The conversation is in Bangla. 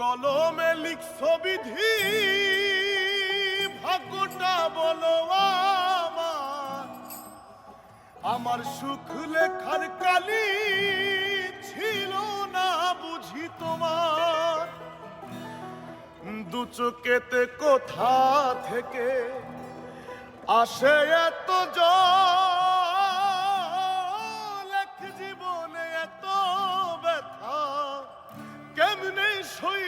কলমে লিখছো বিধি, ভাগ্যটা বলো আমার। আমার সুখ লেখার কালি ছিল না বুঝি তোমার। দু চোখেতে কোথা থেকে আসে এত জল, এক জীবনে এত ব্যথা কেমনে সই